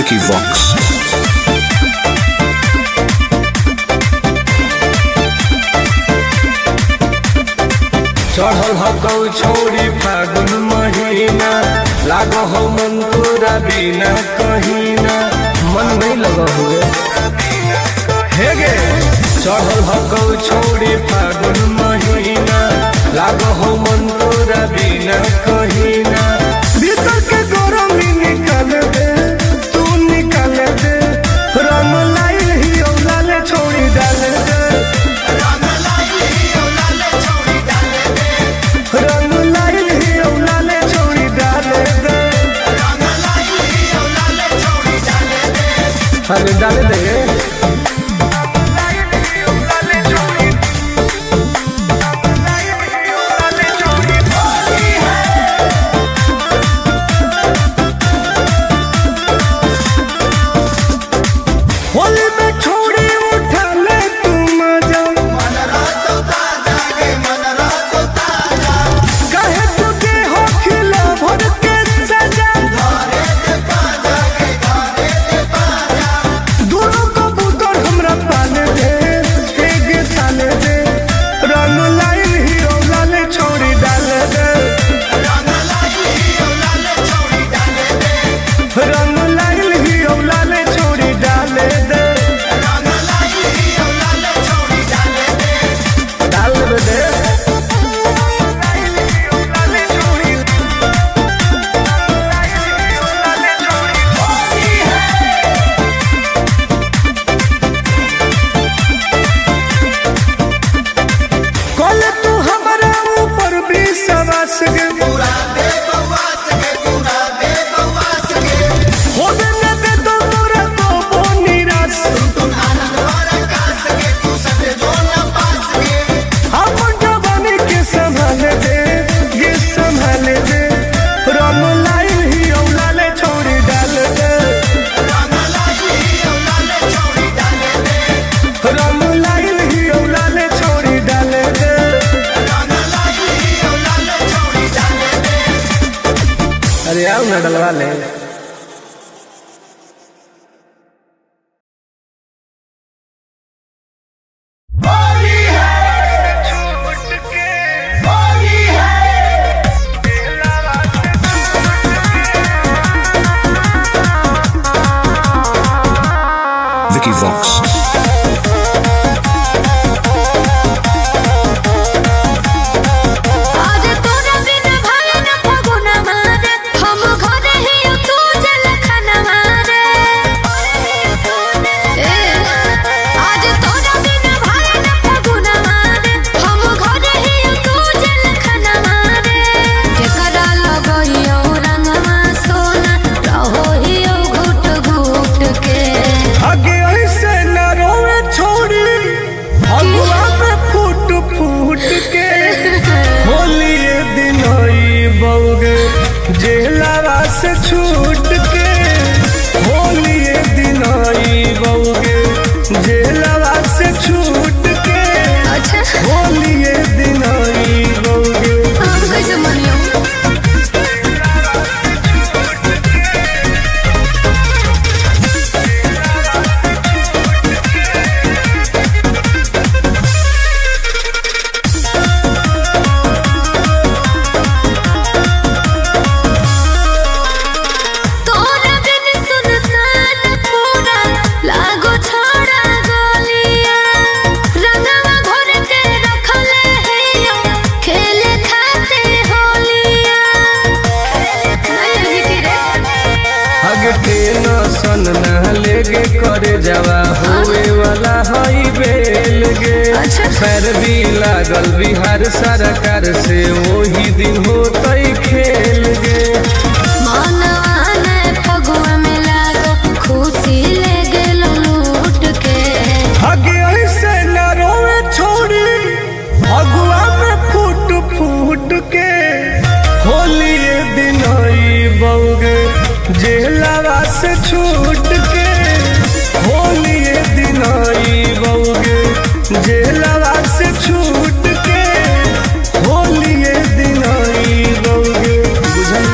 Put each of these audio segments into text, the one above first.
Vicky Vox. चढ़ल हकौ छोड़ी फागुन महीना, लागो हो मन तोरा बिना कहीना। मन नहीं लगा हुए हे गे। चढ़ल हकौ छोड़ी फागुन महीना, लागो हो मन तोरा बिना कहीना। भीतर के गरमी निकाल दे, तू निकाल दे। रंग लाइल ही औलाले छोड़ी डाल दे, रंग लाइल ही औलाले छोड़ी डाल दे। अरे डाल दे। होली में छोड़ी उठा ले तू मजा, कहे तुझे हो खिला भर के सजा। दोनों कबूतर हमरा पाले दे, एक साले दे। रंग लाइल ही औलाले छोड़ी डाल दे, रंग लाइल ही औलाले छोड़ी डाल दे। रंग लाइल ही औलाले छोड़ी डाल दे, रंग लाइल ही औलाले छोड़ी डाल दे। डाल दे कल तू हमारा ऊपर भी सवास गे, पूरा दे बवास गे, पूरा दे बवास गे। होबे न दे तो तोरा को वो निराश, तुम आनंद वाला कास गे, तू सदे जो न पास गे। हम जवानी के संभाल दे, ये संभाल दे। रंग लाइल ही औलाले छोड़ी डाल दे, रंग लाइल ही औलाले छोड़ी डाल दे। रंग लाइल ही औलाले छोड़ी डाल दे, रंग लाइल ही औलाले छोड़ी डाल दे। अरे आओ ना डलवा ले। Vicky Vox. आगे ऐसे न रोवे छोड़ी, भगवा में फूट फूट के। होली दिन आई बउगे, जेलवा से छूट के। होली दिन आई बउगे, जेलवा से छूट के। होली दिन आई बउगे। टेंशन न लेगे करे जवा, हुए वाला हई बेल गे। खैर भी लागल बिहार सरकार से, वही दिन होतई खेल गे। आगे ऐसे न रोवे छोड़ी, भगवा में फूट फूट के। होली दिन आई बउगे, जेलवा से छूट के। होली दिन आई बउगे, जेलवा से छूट के। होली दिन आई बउगे। बुझल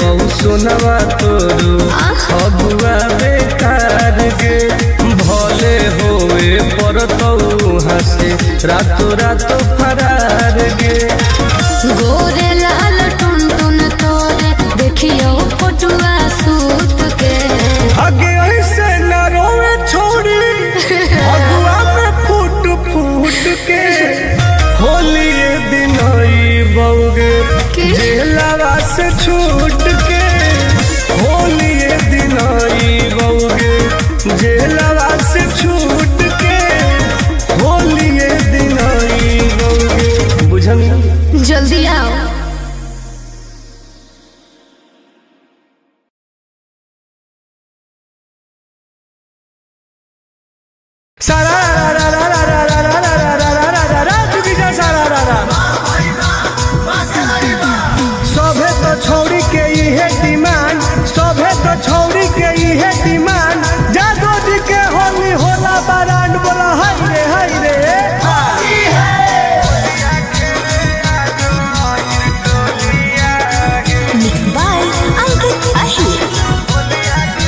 बहु सोनवा तोरू अबुआ बेकार गे भले होए पर तू हंसे रातो रातो फरार गे गोरे लाल टुन टुन तोरे देखियो फोटुआ सूत के आगे ऐसे न रोवे छोड़ी अगुआ में फूट फूट के होली दिन बउगे जेलवा से छूट के होली दिन बउगे जेलवा से छूट के होली दिन बउगे बुझल जल्दी आओ। सारा रा रा रा रा रा रा रा रा रा रा रा रा चुकी जा सारा रा रा सभे तो छोड़ी के इहे डिमांड सभे तो छोड़ी के इहे डिमांड जादो जी के होली होला बारांड बोला हाय रे मिक्स बाय अंकित अहिर।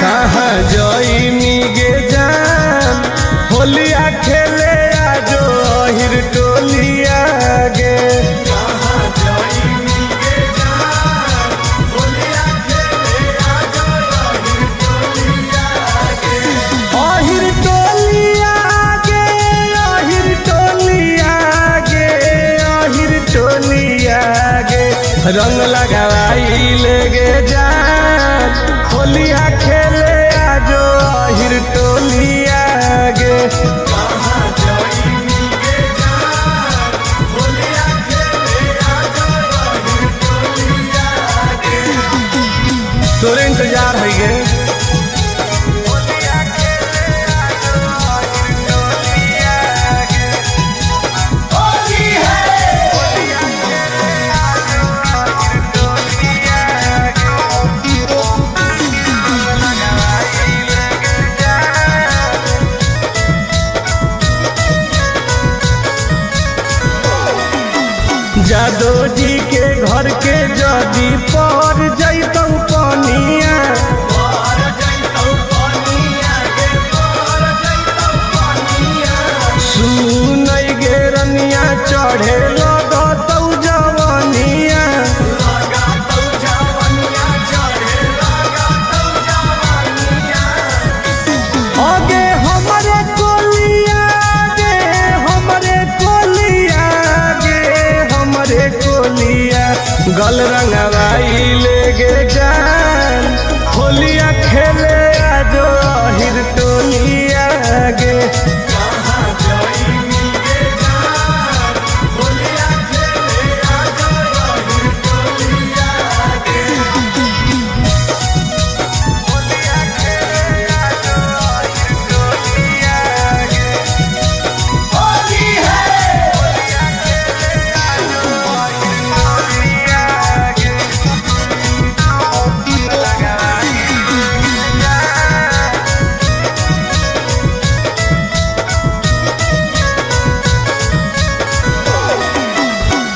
कहाँ जईनी गे जान होलिया खेले आजो अहिर टोलिया गे अहिर टोलिया गे अहिर टोलिया गे अहिर टोलिया गे रंग लगाई ले गे जान होलिया खेले आजो अहिर टोलिया गे तोरे इंतजार है गे जादो जी के घर के जदी पर जैतौ पनिया सुनई गे रनिया चढ़े लगतौ जवनिया आगे हमरे कोलिया गे हमरे कोलिया गे हमरे कोलिया गल रंगवाई ले गे जान होलिया खेले आजो अहिर टोलिया गे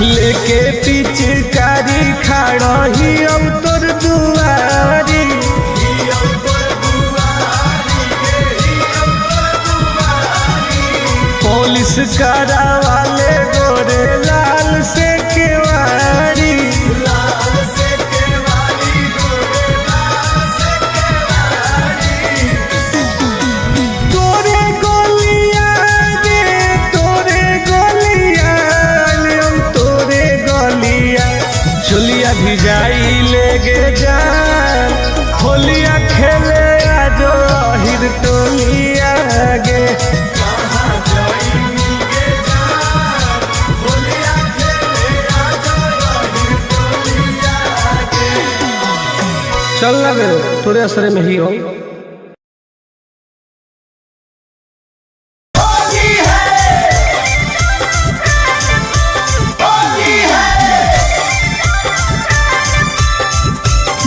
लेके पिचकारी खड़ा ही अब तोर दुआरी पुलिस करा वाले गोरे लाल से केवारी तोरे गोलिया गे तोरे गोलिया तोरे गोलिया चुलिया भिजाई ले गे जान होलिया खेले आजो अहिर टोलिया गे चल ना गे तोरे असरे में ही हो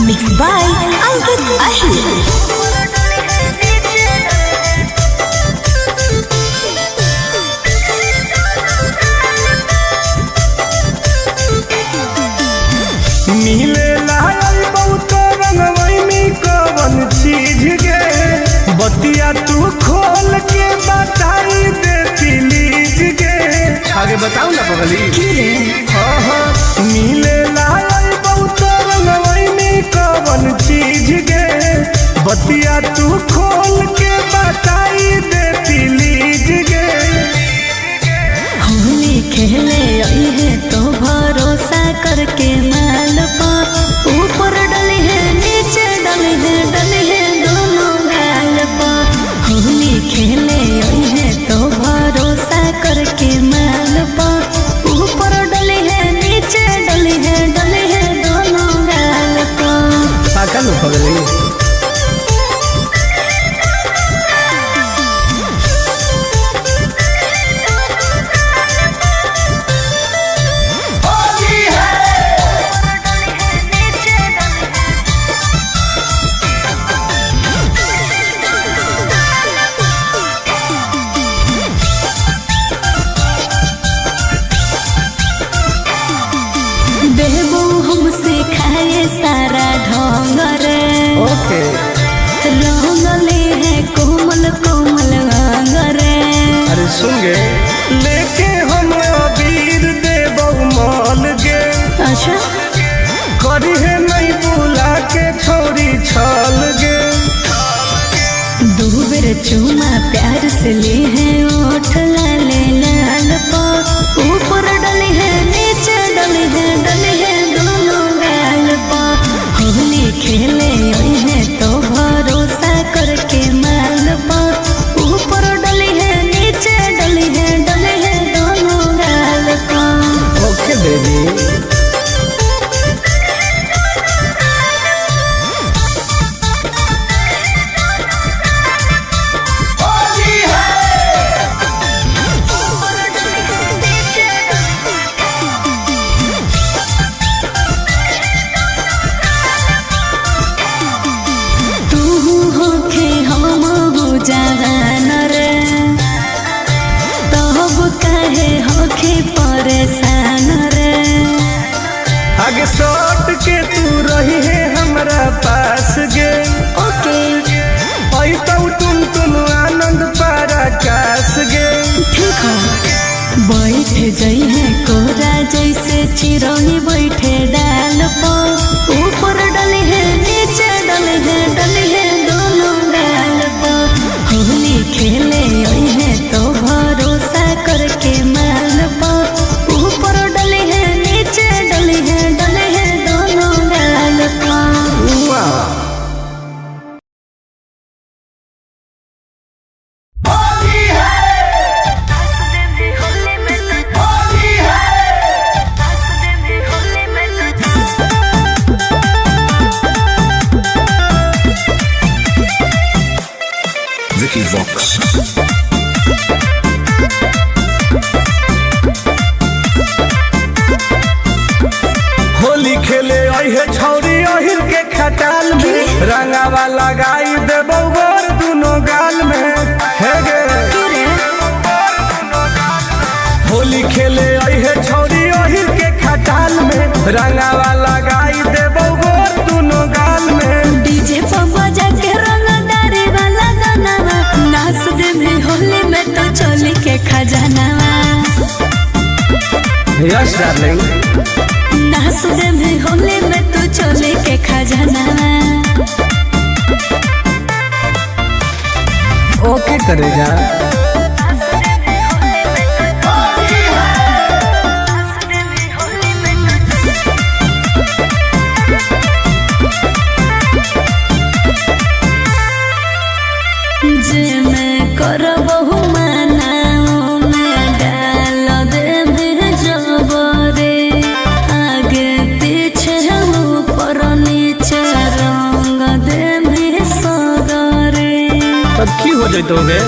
मिक्स बाय अंकित अहिर। बतिया तू खोल के बताई दे प्लीज गे। आगे बताओ ना बगली। हाँ मिले लाल बहुत रंगवई में कवन चीज गे। बतिया तू खोल के बताई दे प्लीज गे। होली खेले आई है तो भरोसा करके माल पर ऊपर डली है नीचे डली है दोनों गाल पर। होली खेले आई है तो भरोसा करके माल पर ऊपर डली है नीचे डली है दोनों गाल पर। पागल हो गई। बेबू हमसे खाए सारा ढोंग रे। रंगले है कोमल कोमल अंग रे। अरे सुन गे लेके हम अबीर देबौ मॉल गे। अच्छा करी है नहीं बुला के छोरी छल गे। दो बेर चूमा प्यार से ले है ओठ लाले लाल पर ऊपर डली है नीचे डली है दोनों गाल पर। होली खेले आई है तो भरोसा करके माल पर ऊपर डली है नीचे डली है दोनों गाल पर। ओके बेबी। जवान रे तब काहे होखे परेशान रे। आगे सट के तू रही है हमरा पास गे। ओके आई तो तुम आनंद पारा कास गे। ठीक है बैठ जाई है कोरा जैसे चिरौनी बैठे डाल पर ऊपर डली है नीचे डली है दोनों गाल पर। होली खेले आई है तो भरोसा करके माल पर ऊपर डली है नीचे डली है दोनों गाल पर। Vicky Vox. होली खेले आई है छौरी अहिर के खटाल में रंगावा लगाई देबौ गोर दुनो गाल में। हे गे होली खेले आई है छौरी अहिर के खटाल में रंगावा लगाई देबौ गोर दुनो गाल में। डीजे पर बजा के रंगदारी वाला गाना नाच दे में होली में तो चोली के खजानावा। यस डार्लिंग नाच दे में होली में तो चोली के खजानावा। ओके करेगा। जे मैं करबहु मनाओ में डाल दे में जबरे आगे पीछे ऊपर नीचे रंग दे में सगरे। तब की हो जाए तो गे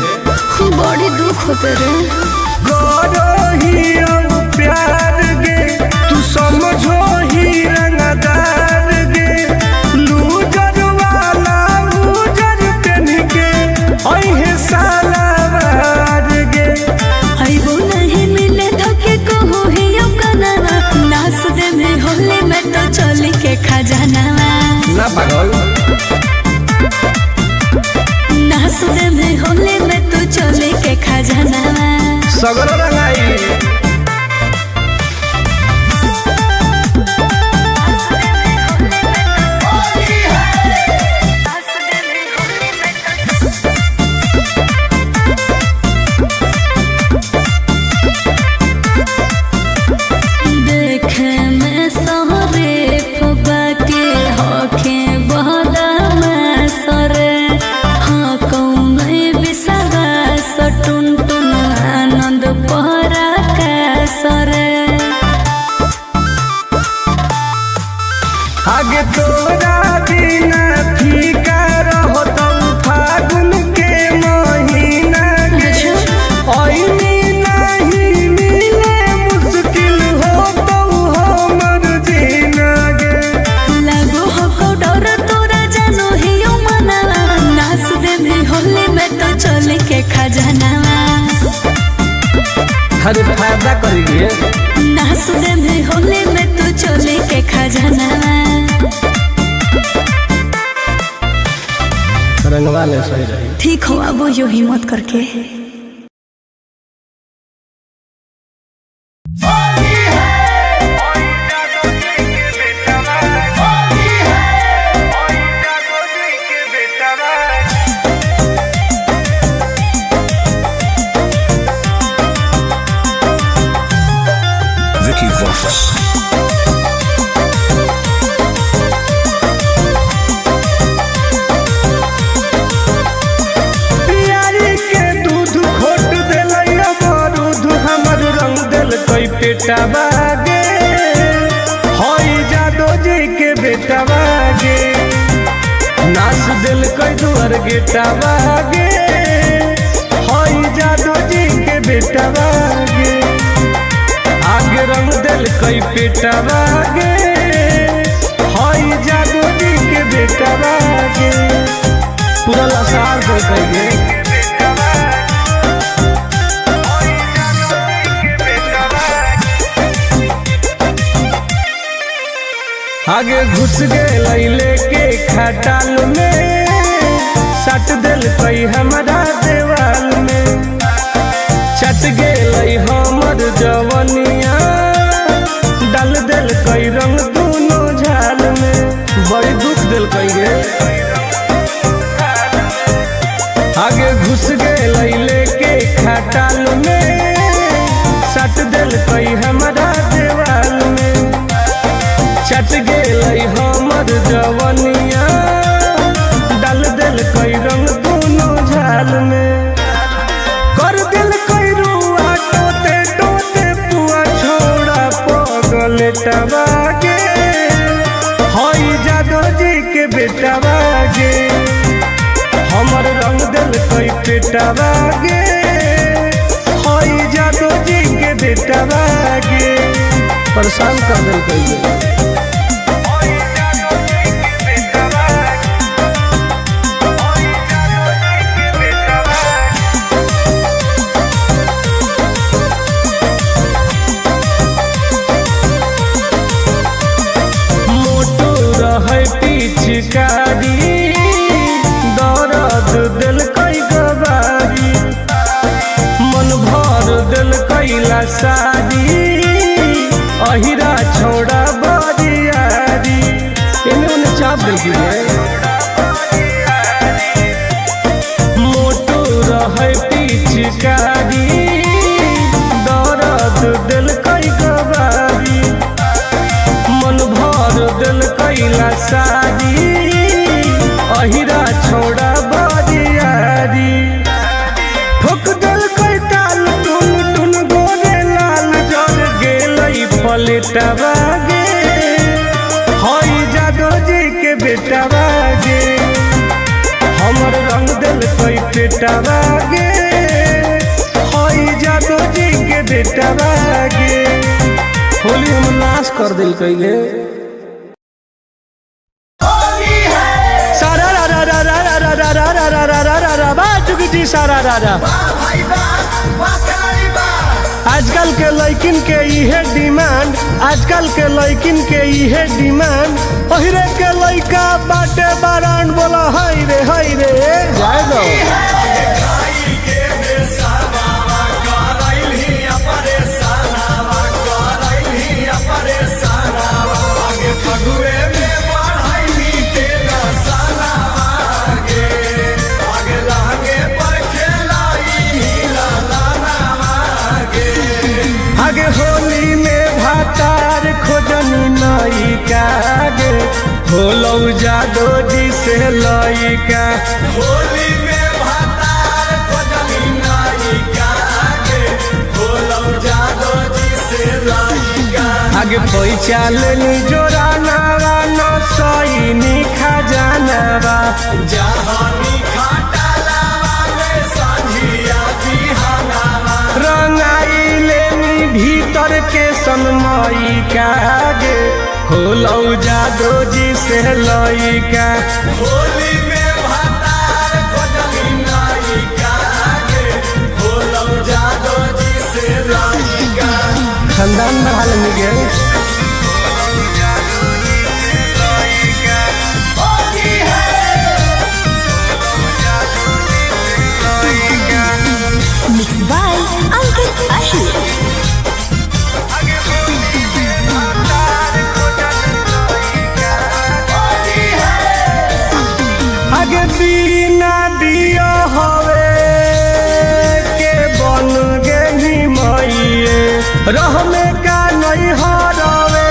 बड़ी दुख होते रे। प्यार गे तू समझो ही रंगदार गे। लूजर वाला लूजर पेन के अहे सालावार गे। आइबो नहीं मिले धोके को हो ही कनावा नाच दे में होली में तो चोली के खजानावा। ना पागल नाच दे सगरो रंगाई आगे तोरा बिना फीका रहो तो फागुन के महीना के ओइनी नहीं मिले मुश्किल हो तो हमर जीना गे लगो हो डर तोरा जानो हियो मनावा नाच दे भी होली में तो चले के खजाना हर फायदा करिए नाच दे भी होली में तो चले के खजाना रंगवा ले सही रही ठीक हो अब यो हिम्मत करके Vicky Vox. बेटा बागे होई जादो जी के बेटा बागे नाच दिल कोई दुआर गेटा बागे होई जादो जी के बेटा बागे आगे रंग दिल कोई बेटा बागे होई जादो जी के बेटा बागे पूरा लसार दे कहिए आगे घुस गए लेके खटाल में सट दिल कई हमारा देवाल में चट गए हमर जवनिया डाल दिल कई रंग दोनों झाल में बड़ी दुख दिल कई गे आगे घुस गए लेके खटाल में सट दिल कई हमारा देवाल में चट गए हमर जवनिया डाल दिल कई रंग दोनों झाल में कर दिल कई रुआ टोते टोते पुआ छोड़ा पगल टबागे होई जादो जी के बेटा बागे हमर रंग दिल कई पेटा बागे होई जादो जी के बेटा बागे परेशान कर दिल कई पिचकारी दर्द दिल कई गवारी मन भर दिल कैला सारी अहिरा छोड़ा बरियारी इन्होंने चाप देखिए मोटो रहे पिचकारी दर्द दिल कई गवारी मन भर दिल कैला सारी अहिरा छोड़ा बरियारी ठोक दिल कई ताल टुन टुन गोरे लाल जर गेलई पलेटा बागे होई जादो जी के बेटा बागे हमर रंग दिल कई पेटा बागे होई जादो जी के बेटा बागे होली हम नाश कर दिल कई गे सारा रा रा रा रा रा रा रा रा रा रा रा रा रा बा चुकी सारा रा रा आजकल के लड़किन के इहे डिमांड आजकल के लड़किन के इहे डिमांड ओहिरे के लड़का बाटे बारान बोला हाय रे जाए दो का गे होलौ जादो जी से लइका होली में भातार खोजली नायिका गे होलौ जादो जी से लइका आगे पैचालनी जोरानावा न सईनी खजानावा जहानी खाटालावा में संझिया बिहानावा रंगाइले भीतर के सनमई का गे होलौ जादो जी से लइका होली में भातार खोजली नायिका गे होलौ जादो जी से लइका खानदान में हाल मिल मिक्स बाय अंकित अहिर। आगे बिना दिया हवे के बन गेही मइए रह में का नहीं हरवे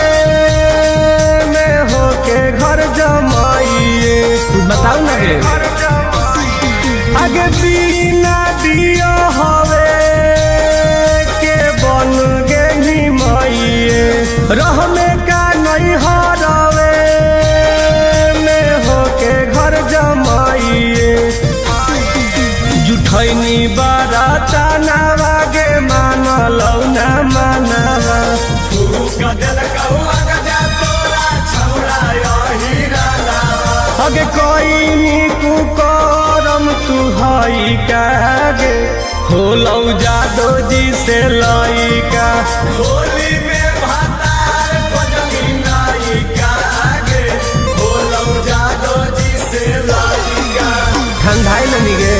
में होके घर जमाइए बताओ ना गे आगे बिना दिया हवे के बन गेही मइए रह में का नहीं हरवे में होके घर जमाइए जुठैनी बाराता नावा गे मानलौ ना मानवा अगे कोई कुकरम तू हई का गे होलौ जादो जी से लइका होली में भातार खोजली नायिका गे होलौ जादो जी से लइका ठंडाई लनी गे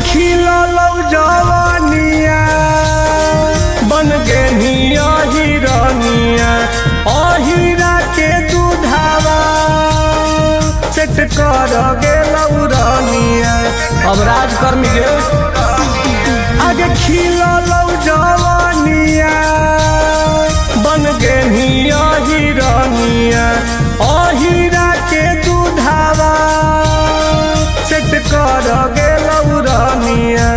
खिलौ जवानिया बन गेनिया हिरनिया अहिरा के दूधावा सेट कर गेलौ रनिया अब राजकर्मी गे आगे खिलौ जवानिया बन गेनिया हिरनिया अहिरा के दूधावा सेट कर गेलौ रनिया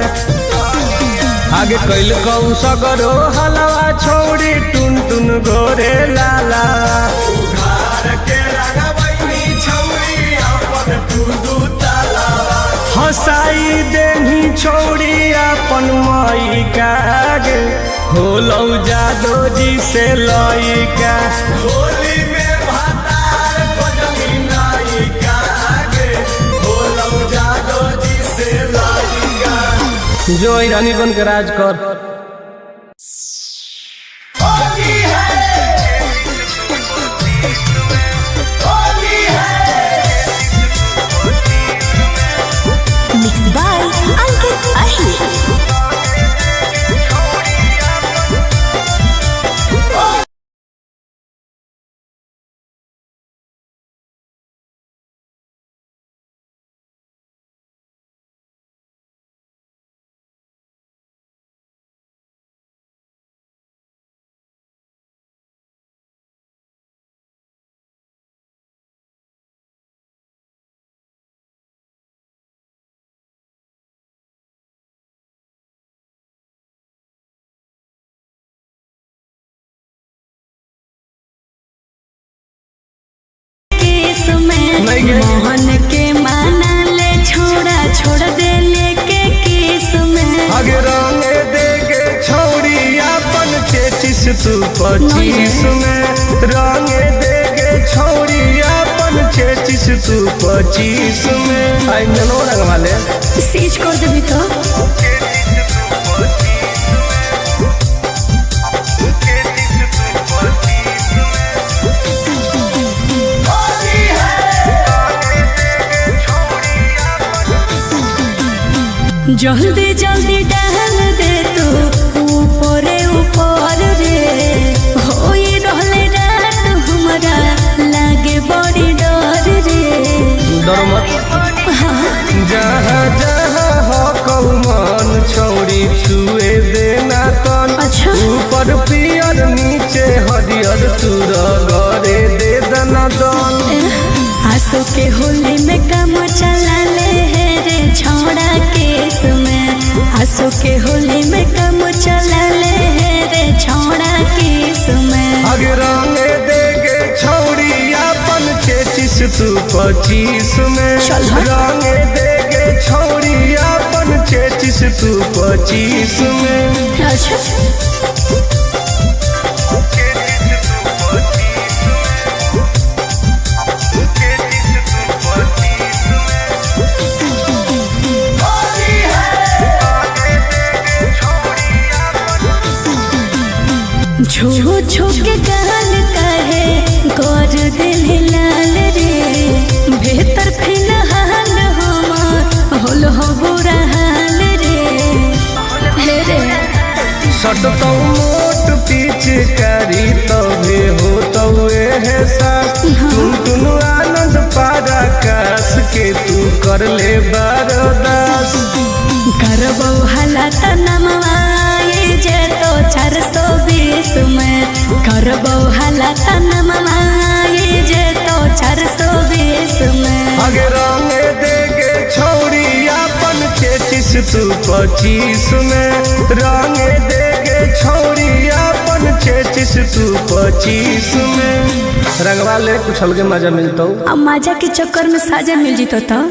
आगे कैल कौ सगरो हलवा छोड़ी टुन टुन गोरे लाला हंसाई देनी छोड़ी अपन मई का गे होलौ जादो जी से लइका होली में भातार खोजली नायिका गे होलौ जादो जी से लइका जो रानी बन के राज कर मिक्स बाय अंकित अहिर। मोहन के माना ले छोड़ा छोड़ दे लेके केस में आगे रंग देगे छौड़ी अपन 33 तू 25 में रंग देगे छौड़ी अपन 33 तू 25 में आई ननो रंग वाले सीज कर देबी तो जल्दी जल्दी डाल दे तू ऊपर पियर नीचे हरियर तूर गरे दे दनादन। आंसू के होली में काम चला ले है रे छौड़ा केस में। आंसू के होली में काम चला ले है रे छौड़ा केस में। अगे रंगे देगे छौड़ी अपन 33 तू 25 में। रंगे देगे छौड़ी अपन 33 तू 25 में। अच्छा छो छो के गाल कहे कर दिल लाल रे। बेहतर फिलहाल हम होल हो बुरा हाल रे रे। सटतौ मोट पीछ करी तबे हो तवे है सास। टुन आनंद पारा कास के तू कर ले बरदास। करबो हालात नमवाए जे तो 420 में। करबो हालात नमवाए जे तो 420 में। अगे रंगे देगे छौड़ी अपन 33 तू 25 में। रंगे देगे छौड़ी अपन 33 तू 25 में। रंगवा ले कुछ अलगे मजा मिलता। अब मजा के चक्कर में साजा मिल जीतो तो।